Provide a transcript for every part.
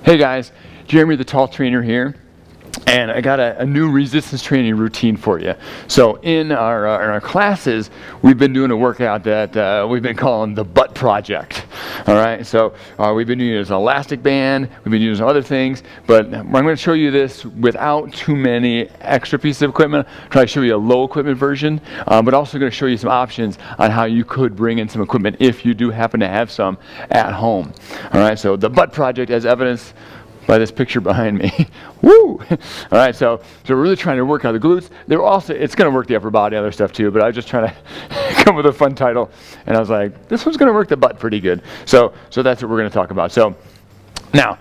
Hey guys, Jeremy the Tall Trainer here, and I got a new resistance training routine for you. So in our classes, we've been doing a workout that we've been calling the butt project. All right, so we've been using an elastic band, we've been using other things, but I'm going to show you this without too many extra pieces of equipment. Try to show you a low equipment version, but also going to show you some options on how you could bring in some equipment if you do happen to have some at home. All right, so the butt project, as evidenced by this picture behind me. Woo! All right, so we're really trying to work out the glutes. It's going to work the upper body, other stuff too, but I was just trying to come with a fun title, and I was like, this one's going to work the butt pretty good. So that's what we're going to talk about. So now,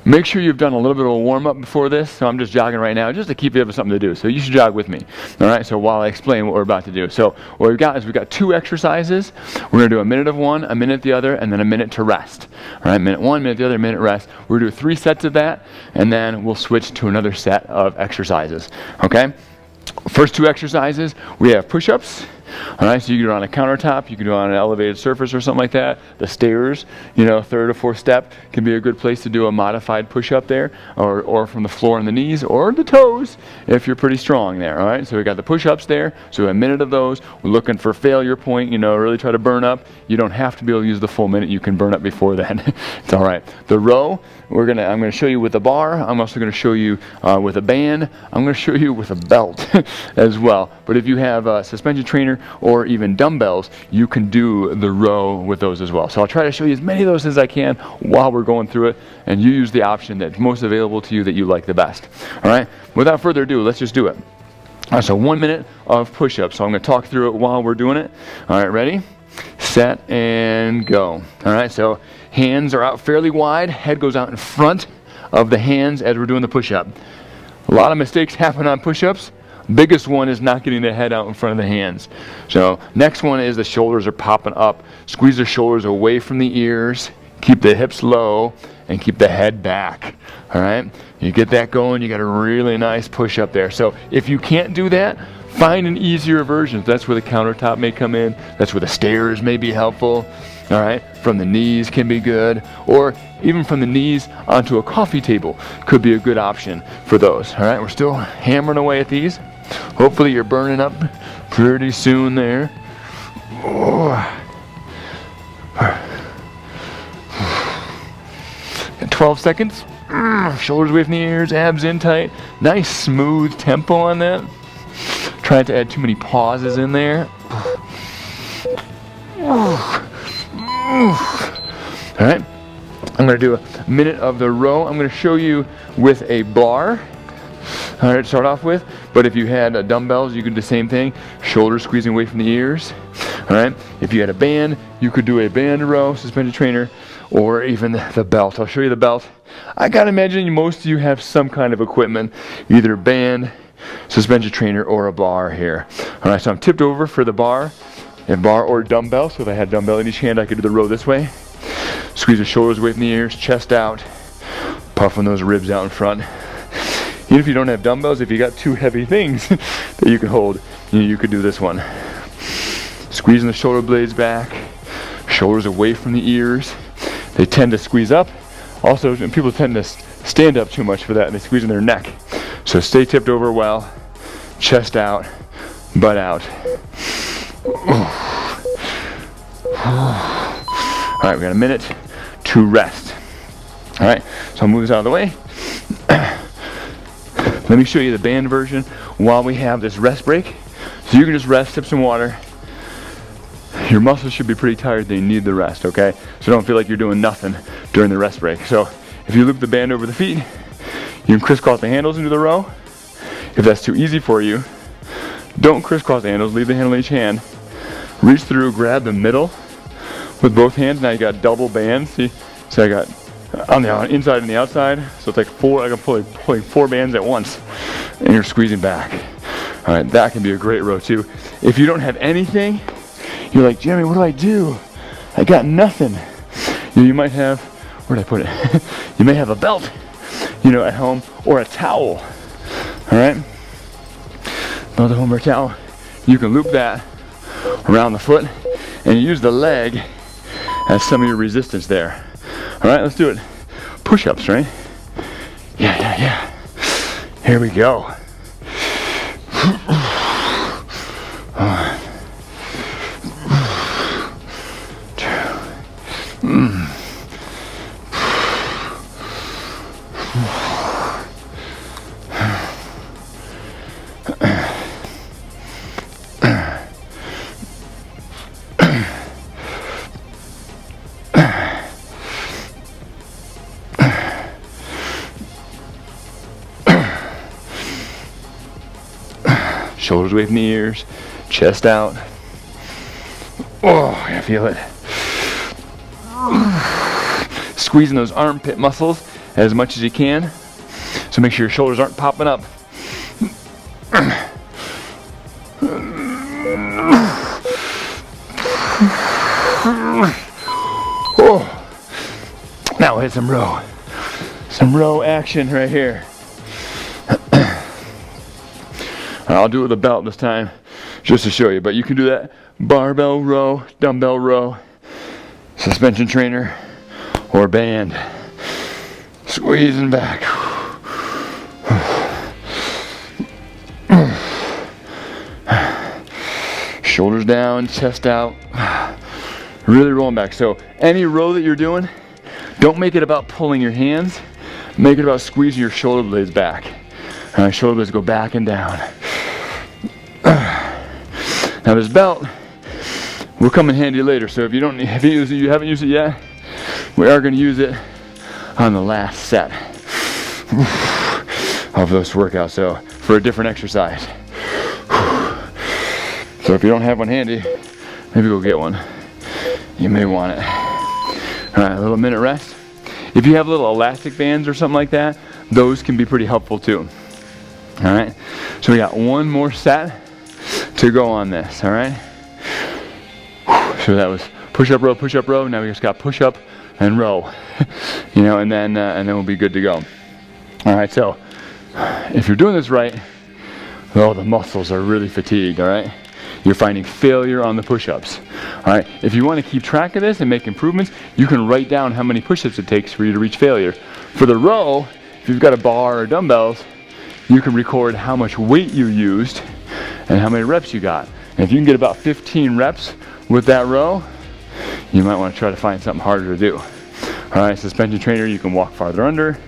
make sure you've done a little bit of a warm-up before this. So I'm just jogging right now just to keep you up with something to do. So you should jog with me. All right, so while I explain what we're about to do. So what we've got is we've got two exercises. We're going to do a minute of one, a minute the other, and then a minute to rest. All right, minute one, minute the other, minute rest. We're going to do 3 sets of that, and then we'll switch to another set of exercises. Okay? First 2 exercises, we have push-ups. All right, so you can do it on a countertop, you can do it on an elevated surface or something like that. The stairs, 3rd or 4th step can be a good place to do a modified push-up there, or from the floor and the knees, or the toes, if you're pretty strong there. All right, so we got the push-ups there, so a minute of those. We're looking for failure point, really try to burn up. You don't have to be able to use the full minute, you can burn up before then. It's all right. The row, I'm going to show you with a bar. I'm also going to show you with a band. I'm going to show you with a belt as well. But if you have a suspension trainer or even dumbbells, you can do the row with those as well. So I'll try to show you as many of those as I can while we're going through it, and you use the option that's most available to you that you like the best. All right, without further ado, let's just do it. All right, so 1 minute of push-ups. So I'm going to talk through it while we're doing it. All right, ready, set, and go. All right, so hands are out fairly wide, head goes out in front of the hands as we're doing the push-up. A lot of mistakes happen on push-ups. Biggest one is not getting the head out in front of the hands. So next one is the shoulders are popping up. Squeeze the shoulders away from the ears. Keep the hips low and keep the head back. All right? You get that going, you got a really nice push up there. So if you can't do that, find an easier version. That's where the countertop may come in. That's where the stairs may be helpful. All right? From the knees can be good. Or even from the knees onto a coffee table could be a good option for those. All right? We're still hammering away at these. Hopefully you're burning up pretty soon there. Oh. 12 seconds. Shoulders away from the ears, abs in tight. Nice smooth tempo on that. Try not to add too many pauses in there. All right. I'm going to do a minute of the row. I'm going to show you with a bar. All right, to start off with, but if you had dumbbells, you could do the same thing. Shoulders squeezing away from the ears. All right, if you had a band, you could do a band row, suspension trainer, or even the belt. I'll show you the belt. I gotta imagine most of you have some kind of equipment, either band, suspension trainer, or a bar here. All right, so I'm tipped over for the bar, or dumbbell. So if I had a dumbbell in each hand, I could do the row this way. Squeeze the shoulders away from the ears, chest out, puffing those ribs out in front. Even if you don't have dumbbells, if you got 2 heavy things that you can hold, you could do this one. Squeezing the shoulder blades back, shoulders away from the ears. They tend to squeeze up. Also, people tend to stand up too much for that, and they squeeze in their neck. So stay tipped over well, chest out, butt out. All right, we got a minute to rest. All right, so I'll move this out of the way. Let me show you the band version while we have this rest break. So you can just rest, sip some water. Your muscles should be pretty tired, they need the rest, okay? So don't feel like you're doing nothing during the rest break. So if you loop the band over the feet, you can crisscross the handles into the row. If that's too easy for you, don't crisscross the handles, leave the handle in each hand. Reach through, grab the middle with both hands. Now you got double bands, see? So I got on the inside and the outside, so it's like 4. I'm pulling 4 bands at once, and you're squeezing back. All right, that can be a great row too. If you don't have anything, you're like, Jeremy, what do I do? I got nothing. You might have, where did I put it? You may have a belt, at home, or a towel. All right, belt at home or a towel. You can loop that around the foot, and you use the leg as some of your resistance there. All right, let's do it. push-ups, right? Yeah. Here we go. Shoulders away from the ears, chest out. Oh, I feel it. Squeezing those armpit muscles as much as you can. So make sure your shoulders aren't popping up. Oh. Now we'll hit some row. Some row action right here. I'll do it with a belt this time, just to show you. But you can do that barbell row, dumbbell row, suspension trainer, or band. Squeezing back. Shoulders down, chest out. Really rolling back. So any row that you're doing, don't make it about pulling your hands. Make it about squeezing your shoulder blades back. Shoulder blades go back and down. Now this belt will come in handy later. So if you haven't used it yet, we are going to use it on the last set of this workout. So for a different exercise. So if you don't have one handy, maybe go get one. You may want it. All right, a little minute rest. If you have little elastic bands or something like that, those can be pretty helpful too. All right, so we got one more set to go on this. All right, so that was push up row. Now we just got push up and row, and then we'll be good to go. All right, so if you're doing this right, the muscles are really fatigued. All right, you're finding failure on the push-ups. All right, if you want to keep track of this and make improvements, you can write down how many push-ups it takes for you to reach failure. For the row, if you've got a bar or dumbbells, you can record how much weight you used and how many reps you got. And if you can get about 15 reps with that row, you might want to try to find something harder to do. All right, suspension trainer, you can walk farther under.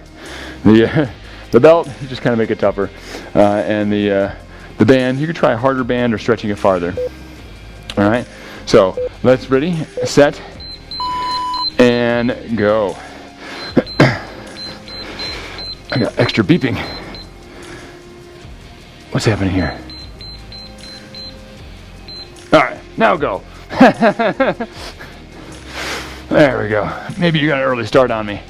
The belt, you just kind of make it tougher. And the band, you can try a harder band or stretching it farther. All right, so let's ready, set, and go. I got extra beeping. What's happening here? All right, now go. There we go. Maybe you got an early start on me.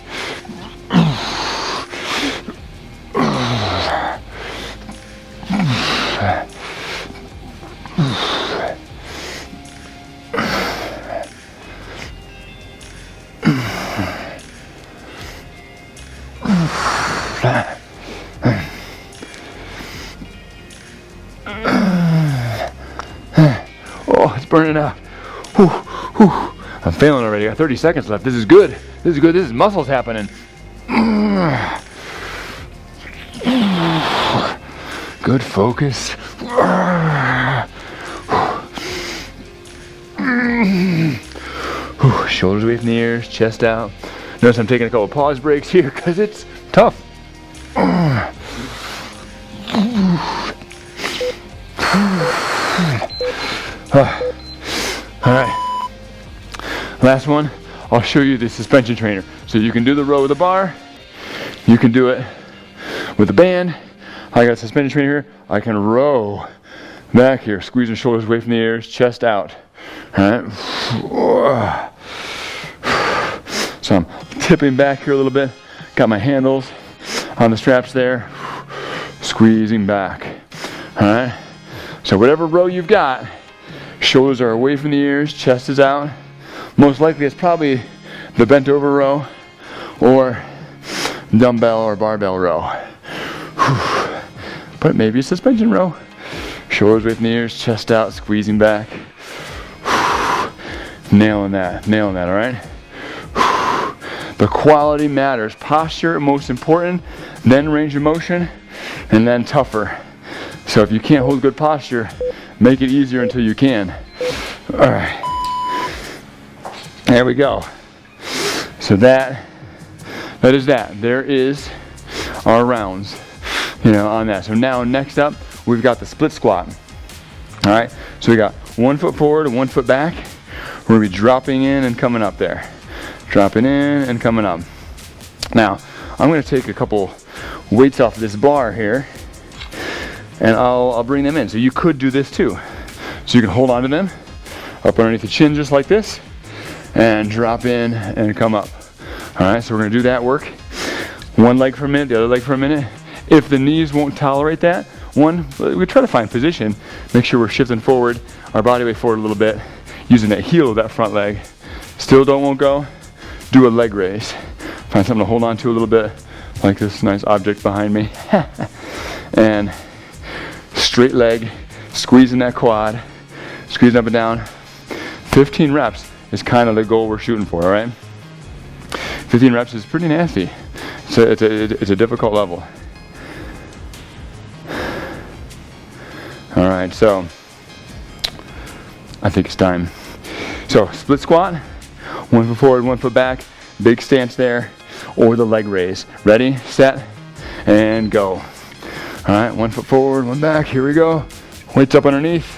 Oh, it's burning out. Whew, whew. I'm failing already. I got 30 seconds left. This is good. This is good. This is muscles happening. Good focus. Shoulders away from the ears, chest out. Notice I'm taking a couple pause breaks here because it's tough. All right, last one. I'll show you the suspension trainer. So you can do the row with a bar, you can do it with a band. I got a suspension trainer here. I can row back here, squeezing shoulders away from the ears, chest out. All right. So I'm tipping back here a little bit. Got my handles on the straps there, squeezing back. All right. So whatever row you've got, shoulders are away from the ears, chest is out. Most likely it's probably the bent over row or dumbbell or barbell row. But maybe a suspension row. Shoulders away from the ears, chest out, squeezing back. Nailing that, all right? The quality matters. Posture, most important, then range of motion, and then tougher. So if you can't hold good posture, make it easier until you can. All right. There we go. So that is that. There is our rounds, on that. So now next up, we've got the split squat. All right. So we got 1 foot forward and 1 foot back. We're gonna be dropping in and coming up there. Dropping in and coming up. Now, I'm gonna take a couple weights off this bar here, and I'll bring them in. So you could do this too. So you can hold on to them up underneath the chin just like this, and drop in and come up. All right, so we're gonna do that work. One leg for a minute, the other leg for a minute. If the knees won't tolerate that, we try to find position. Make sure we're shifting forward, our body weight forward a little bit, using that heel of that front leg. Still won't go, do a leg raise. Find something to hold on to a little bit, like this nice object behind me. And straight leg, squeezing that quad, squeezing up and down. 15 reps is kind of the goal we're shooting for, all right? 15 reps is pretty nasty. So it's a difficult level. All right, so I think it's time. So split squat, 1 foot forward, 1 foot back, big stance there, or the leg raise. Ready, set, and go. All right, 1 foot forward, 1 back, here we go. Weights up underneath,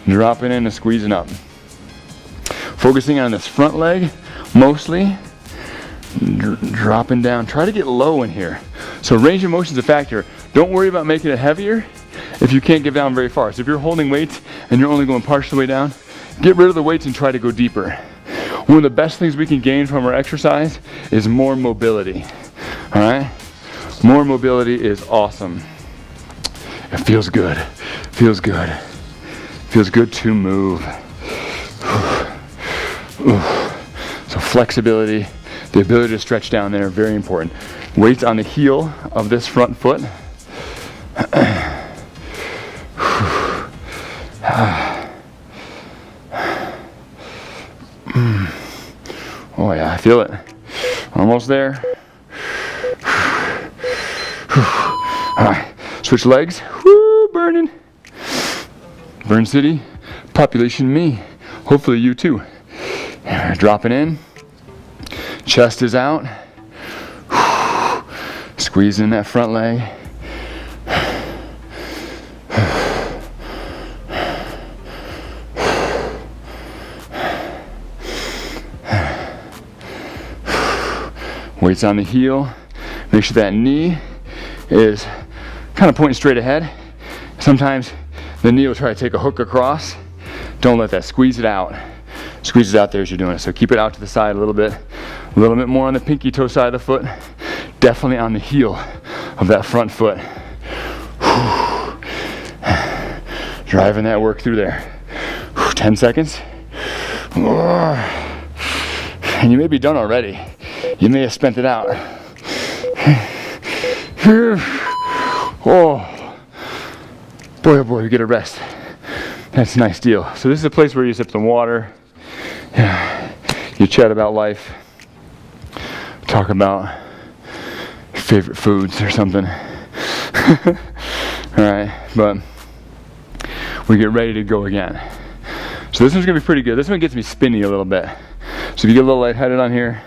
dropping in and squeezing up. Focusing on this front leg, mostly, dropping down. Try to get low in here. So range of motion is a factor. Don't worry about making it heavier if you can't get down very far. So if you're holding weights and you're only going partial way down, get rid of the weights and try to go deeper. One of the best things we can gain from our exercise is more mobility. All right? More mobility is awesome. It feels good. Feels good. Feels good to move. So flexibility, the ability to stretch down there, very important. Weights on the heel of this front foot. Oh yeah, I feel it. Almost there. All right, switch legs. Woo, burning. Burn City, population me. Hopefully you too. Dropping in. Chest is out. Squeezing that front leg. Weights on the heel. Make sure that knee is kind of pointing straight ahead. Sometimes the knee will try to take a hook across. Don't let that, squeeze it out. Squeeze it out there as you're doing it. So keep it out to the side a little bit more on the pinky toe side of the foot. Definitely on the heel of that front foot. Driving that work through there. 10 seconds. And you may be done already. You may have spent it out. Oh boy, you get a rest. That's a nice deal. So this is a place where you sip some water, you chat about life, talk about favorite foods or something. All right, but we get ready to go again. So this one's gonna be pretty good. This one gets me spinny a little bit. So if you get a little lightheaded on here,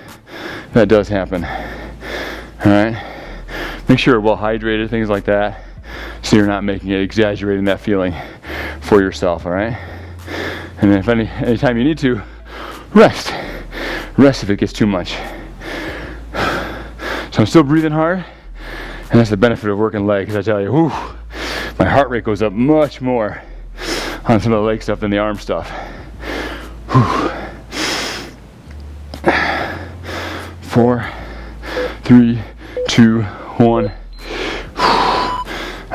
that does happen. All right, make sure you're well hydrated, things like that, so you're not making it, exaggerating that feeling for yourself. All right, and then if anytime you need to, rest if it gets too much. So I'm still breathing hard, and that's the benefit of working legs. I tell you, whew, my heart rate goes up much more on some of the leg stuff than the arm stuff. Whew. 4, 3, 2, 1.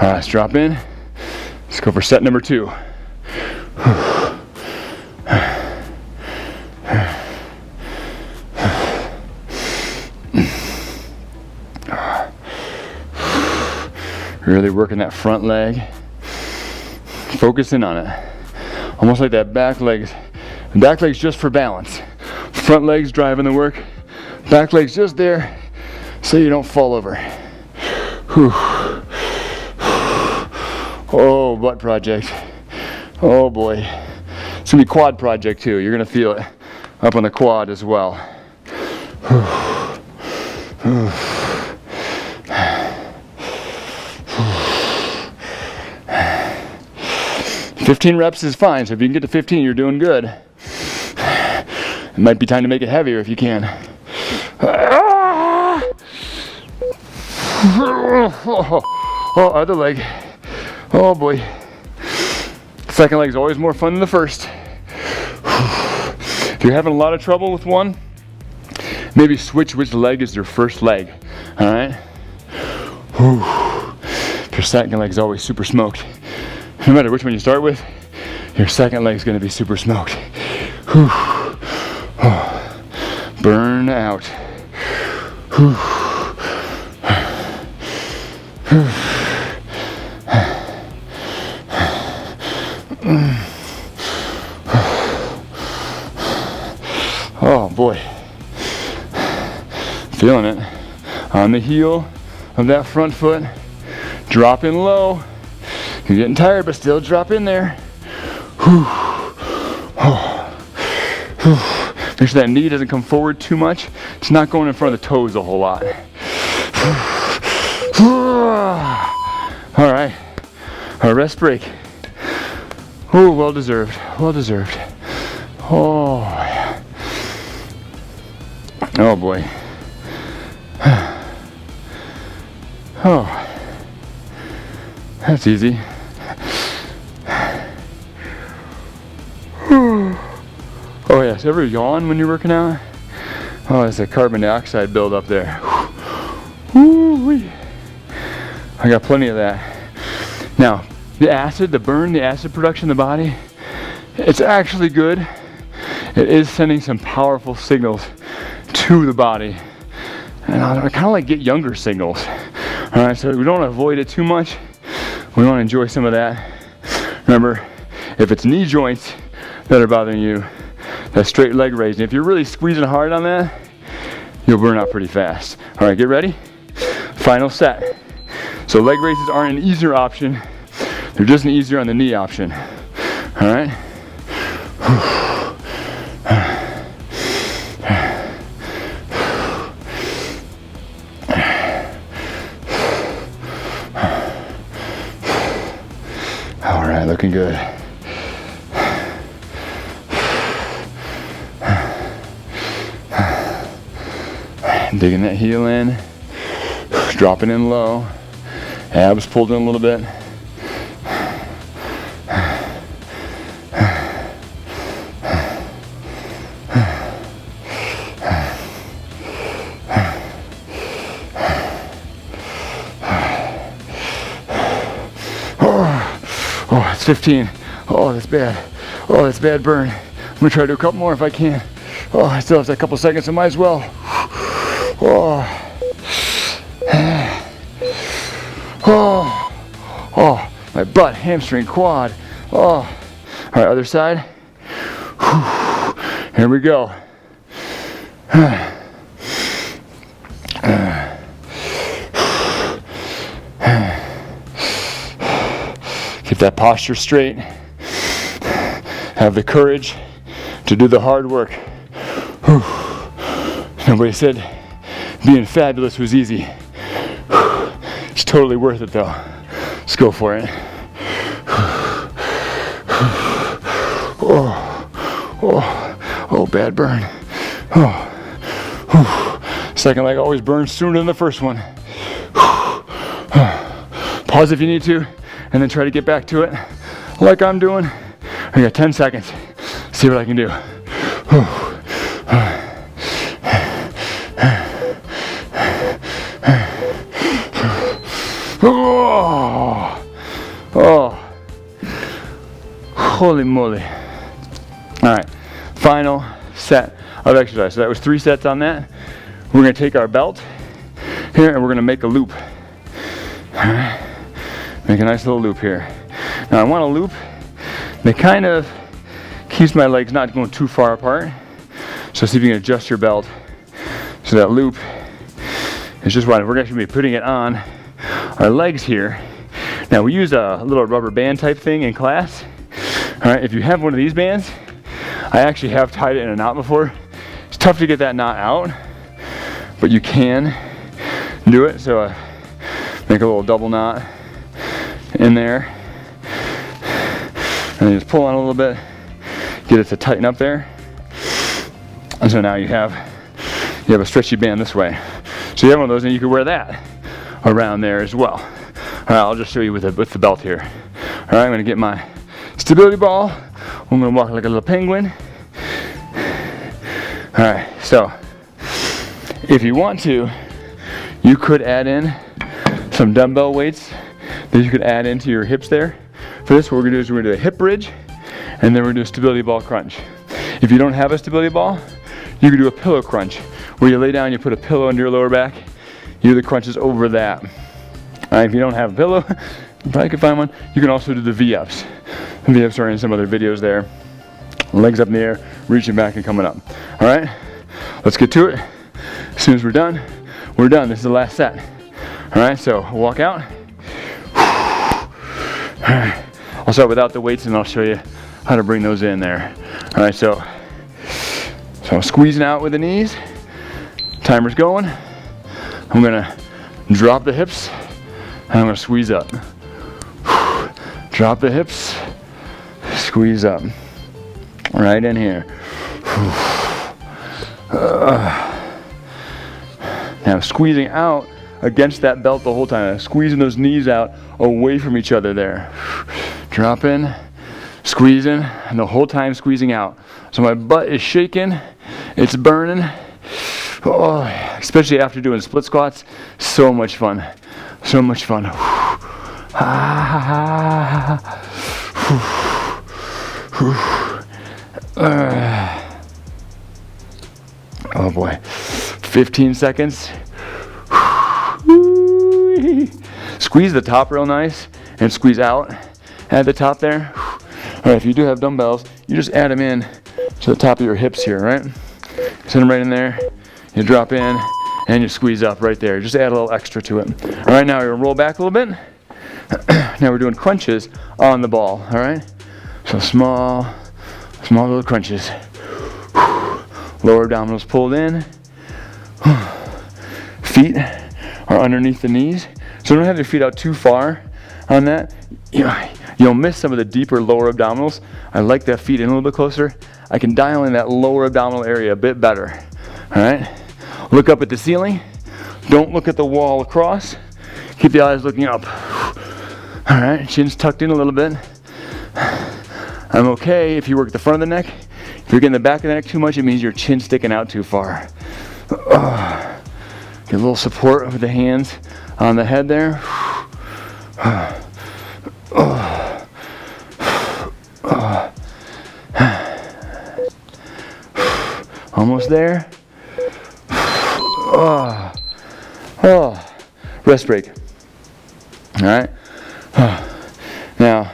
Let's drop in. Let's go for set number 2. Really working that front leg. Focusing on it. Almost like that back leg. Back leg's just for balance. Front leg's driving the work. Back leg's just there so you don't fall over. Whew. Oh, butt project. Oh boy. It's gonna be quad project too. You're gonna feel it up on the quad as well. 15 reps is fine, so if you can get to 15, you're doing good. It might be time to make it heavier if you can. Oh, other leg. Oh boy. Second leg is always more fun than the first. If you're having a lot of trouble with one, maybe switch which leg is your first leg. All right? If your second leg is always super smoked, no matter which one you start with, your second leg is going to be super smoked. Burn out. Oh boy. Feeling it. On the heel of that front foot. Drop in low. You're getting tired, but still drop in there. Make sure that knee doesn't come forward too much. It's not going in front of the toes a whole lot. All right. A rest break. Oh, well deserved. Well deserved. Oh, yeah. Oh boy. Oh, that's easy. Oh yes, ever yawn when you're working out? Oh, there's a carbon dioxide build up there. Woo-wee. I got plenty of that. Now, the acid, the burn, the acid production in the body, it's actually good. It is sending some powerful signals to the body. And I kind of like get younger signals. All right, so we don't avoid it too much. We want to enjoy some of that. Remember, if it's knee joints that are bothering you, that straight leg raise. And if you're really squeezing hard on that, you'll burn out pretty fast. All right, get ready. Final set. So leg raises aren't an easier option. They're just an easier on the knee option. All right. All right, looking good. Digging that heel in, dropping in low, abs pulled in a little bit. Oh, it's 15. Oh, that's bad. Oh, that's bad burn. I'm gonna try to do a couple more if I can. Oh, I still have a couple seconds, so might as well. Oh. Oh. Oh, my butt, hamstring, quad. Oh. All right, other side. Here we go. Keep that posture straight. Have the courage to do the hard work. Nobody said being fabulous was easy. It's totally worth it though. Let's go for it. Oh, bad burn. Second leg always burns sooner than the first one. Pause if you need to, and then try to get back to it like I'm doing. I got 10 seconds. See what I can do. Oh, holy moly. All right, final set of exercise. So that was 3 sets on that. We're gonna take our belt here and we're gonna make a loop. All right, make a nice little loop here. Now I want a loop that kind of keeps my legs not going too far apart. So see if you can adjust your belt So that loop is just what we're going to be putting it on our legs here. Now we use a little rubber band type thing in class. All right, if you have one of these bands, I actually have tied it in a knot before. It's tough to get that knot out, but you can do it. So make a little double knot in there, and then just pull on a little bit, get it to tighten up there. And so now you have a stretchy band this way. So you have one of those, and you can wear that around there as well. All right, I'll just show you with the belt here. All right, I'm gonna get my stability ball. I'm gonna walk like a little penguin. All right, so if you want to, you could add in some dumbbell weights that you could add into your hips there. For this, what we're gonna do is we're gonna do a hip bridge, and then we're gonna do a stability ball crunch. If you don't have a stability ball, you can do a pillow crunch, where you lay down, you put a pillow under your lower back, you do the crunches over that. All right, if you don't have a pillow, you probably could find one. You can also do the V-ups. The V-ups are in some other videos there. Legs up in the air, reaching back and coming up. All right, let's get to it. As soon as we're done, we're done. This is the last set. All right, so walk out. All right, I'll start without the weights and I'll show you how to bring those in there. All right, so I'm squeezing out with the knees. Timer's going. I'm gonna drop the hips and I'm gonna squeeze up. Drop the hips, squeeze up. Right in here. Now squeezing out against that belt the whole time. Squeezing those knees out away from each other there. Drop in, squeezing, and the whole time squeezing out. So my butt is shaking, it's burning. Oh, especially after doing split squats. So much fun. So much fun. Oh boy. 15 seconds. Squeeze the top real nice and squeeze out at the top there. All right, if you do have dumbbells, you just add them in to the top of your hips here, right? Send them right in there. You drop in and you squeeze up right there. Just add a little extra to it. All right, now we're gonna roll back a little bit. Now we're doing crunches on the ball, all right? So small little crunches. Lower abdominals pulled in. Feet are underneath the knees. So don't have your feet out too far on that. You'll miss some of the deeper lower abdominals. I like that feet in a little bit closer. I can dial in that lower abdominal area a bit better. All right? Look up at the ceiling. Don't look at the wall across. Keep the eyes looking up. All right, chin's tucked in a little bit. I'm okay if you work the front of the neck. If you're getting the back of the neck too much, it means your chin's sticking out too far. Get a little support with the hands on the head there. Almost there. Rest break. All right. Now,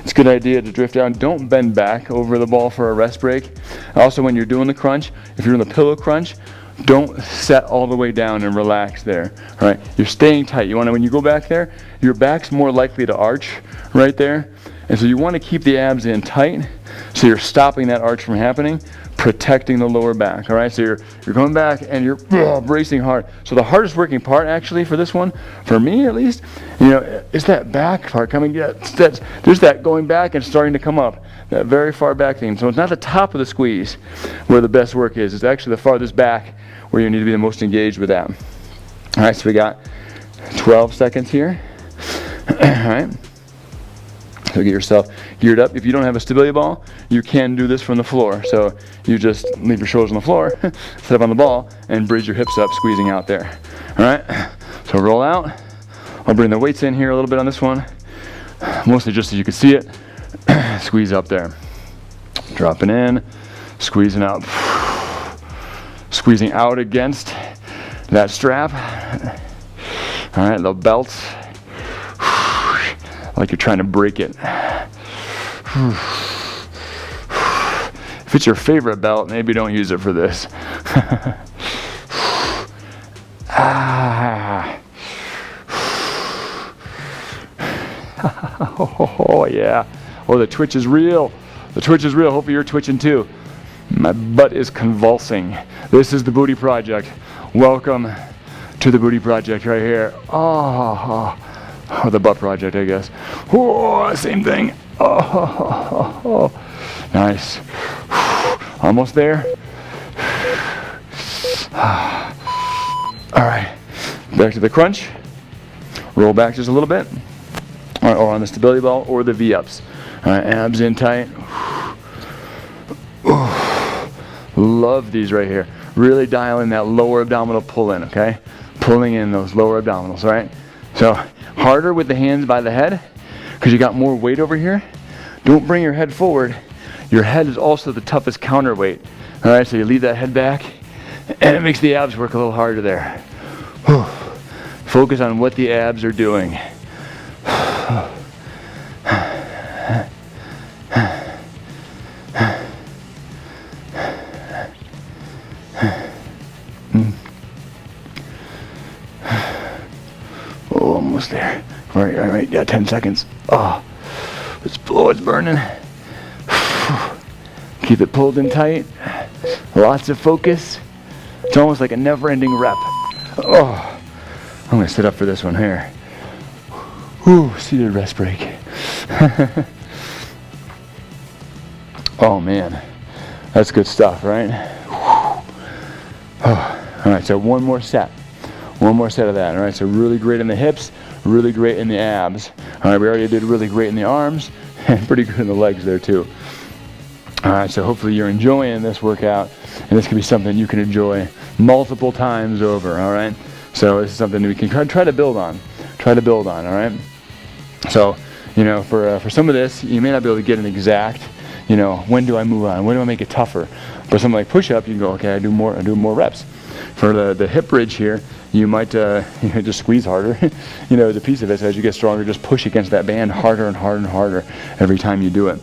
it's a good idea to drift down. Don't bend back over the ball for a rest break. Also, when you're doing the crunch, if you're doing the pillow crunch, don't set all the way down and relax there. All right. You're staying tight. You want to, when you go back there, your back's more likely to arch right there. And so you want to keep the abs in tight so you're stopping that arch from happening, protecting the lower back. All right, so you're going back and you're bracing hard. So the hardest working part actually for this one, for me at least, is that back part coming. There's that going back and starting to come up, that very far back thing. So it's not the top of the squeeze where the best work is. It's actually the farthest back where you need to be the most engaged with that. All right, so we got 12 seconds here. All right. So get yourself geared up. If you don't have a stability ball, you can do this from the floor. So you just leave your shoulders on the floor, set up on the ball, and bridge your hips up, squeezing out there. All right, so roll out. I'll bring the weights in here a little bit on this one, mostly just so you can see it. Squeeze up there. Dropping in, squeezing up. Squeezing out against that strap. All right, the belts. Like you're trying to break it. If it's your favorite belt, maybe don't use it for this. Ah. Oh, yeah. Oh, the twitch is real. The twitch is real. Hopefully you're twitching too. My butt is convulsing. This is the Booty Project. Welcome to the Booty Project right here. Oh, the Butt Project, I guess. Oh, same thing. Oh, nice. Almost there. All right, back to the crunch. Roll back just a little bit. Or on the stability ball or the V-ups. All right, abs in tight. Love these right here. Really dial in that lower abdominal pull in, okay? Pulling in those lower abdominals, right? So harder with the hands by the head because you got more weight over here. Don't bring your head forward. Your head is also the toughest counterweight. All right, so you leave that head back and it makes the abs work a little harder there. Focus on what the abs are doing. Oh, almost there. All right, yeah, 10 seconds. Oh, it's burning. Keep it pulled in tight. Lots of focus. It's almost like a never-ending rep. Oh, I'm gonna sit up for this one here. Seated rest break. Oh man, that's good stuff, right? Oh, all right, so one more set of that. All right, so really great in the hips, really great in the abs. All right, we already did really great in the arms and pretty good in the legs there too. All right, so hopefully you're enjoying this workout, and this can be something you can enjoy multiple times over. All right, so this is something we can try to build on. All right. So, you know, for some of this, you may not be able to get an exact, you know, when do I move on? When do I make it tougher? For something like push-up, you can go, okay, I do more reps. For the hip bridge here, you might just squeeze harder, you know, as a piece of it. So as you get stronger, just push against that band harder and harder and harder every time you do it.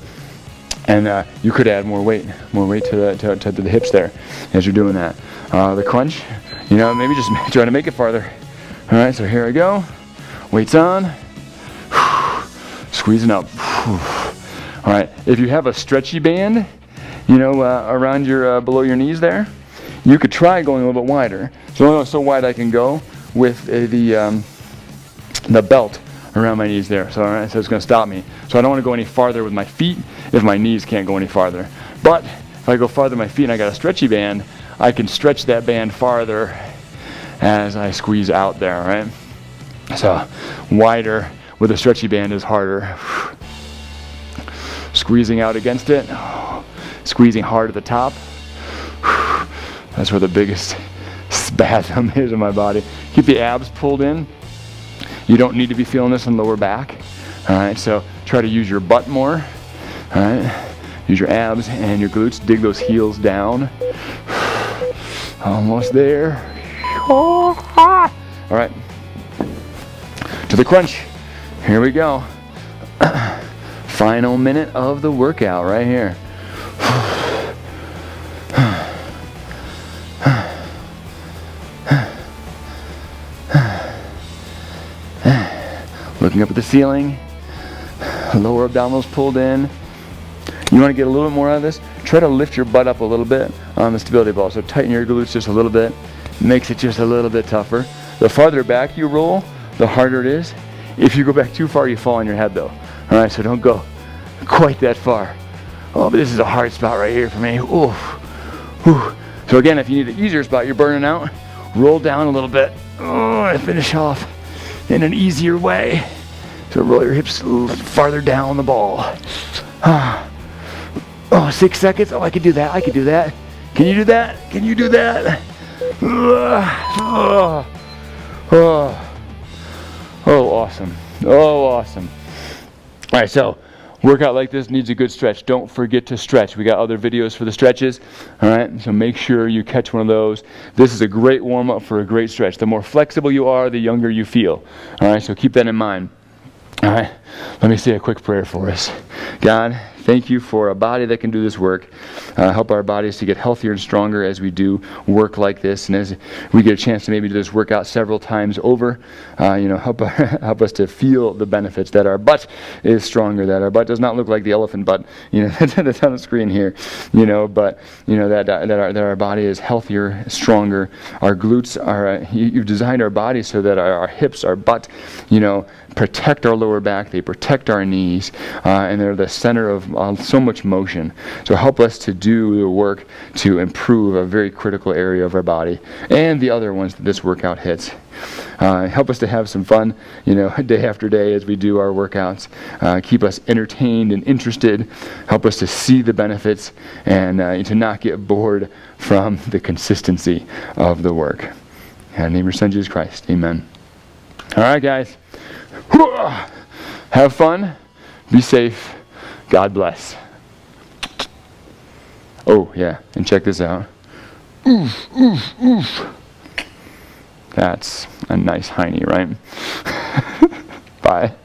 And you could add more weight to the hips there as you're doing that. The crunch, you know, maybe just try to make it farther. All right, so here I go. Weights on. Squeezing up. All right, if you have a stretchy band, you know, around your below your knees there, you could try going a little bit wider. So wide I can go with the belt around my knees there. So all right, so it's going to stop me. So I don't want to go any farther with my feet if my knees can't go any farther. But if I go farther with my feet and I got a stretchy band, I can stretch that band farther as I squeeze out there, right? So wider with a stretchy band is harder. Squeezing out against it, squeezing hard at the top. That's where the biggest spasm is in my body. Keep the abs pulled in. You don't need to be feeling this in the lower back. All right, so try to use your butt more. All right, use your abs and your glutes. Dig those heels down. Almost there. All right, to the crunch. Here we go. Final minute of the workout right here. Looking up at the ceiling, lower abdominals pulled in. You want to get a little bit more out of this? Try to lift your butt up a little bit on the stability ball. So tighten your glutes just a little bit. Makes it just a little bit tougher. The farther back you roll, the harder it is. If you go back too far, you fall on your head though. All right, so don't go quite that far. Oh, but this is a hard spot right here for me. Ooh. Ooh. So again, if you need an easier spot, you're burning out, roll down a little bit. Oh, and finish off in an easier way. So roll your hips farther down the ball. Oh, 6 seconds. Oh, I can do that. Can you do that? Can you do that? Oh, awesome. Oh, awesome. All right, so workout like this needs a good stretch. Don't forget to stretch. We got other videos for the stretches. All right, so make sure you catch one of those. This is a great warm-up for a great stretch. The more flexible you are, the younger you feel. All right, so keep that in mind. All right, Let me say a quick prayer for us. God, thank you for a body that can do this work. Help our bodies to get healthier and stronger as we do work like this, and as we get a chance to maybe do this workout several times over. Help us to feel the benefits, that our butt is stronger, that our butt does not look like the elephant butt, that's on the screen here, but that our body is healthier, stronger. Our glutes are. You've designed our body so that our hips, our butt, protect our lower back. They protect our knees, and they're the center of so much motion. So help us to do the work to improve a very critical area of our body and the other ones that this workout hits. Help us to have some fun, day after day as we do our workouts. Keep us entertained and interested. Help us to see the benefits and to not get bored from the consistency of the work. In the name of your Son, Jesus Christ. Amen. All right, guys. Have fun. Be safe. God bless. Oh, yeah. And check this out. Oof, oof, oof. That's a nice hiney, right? Bye.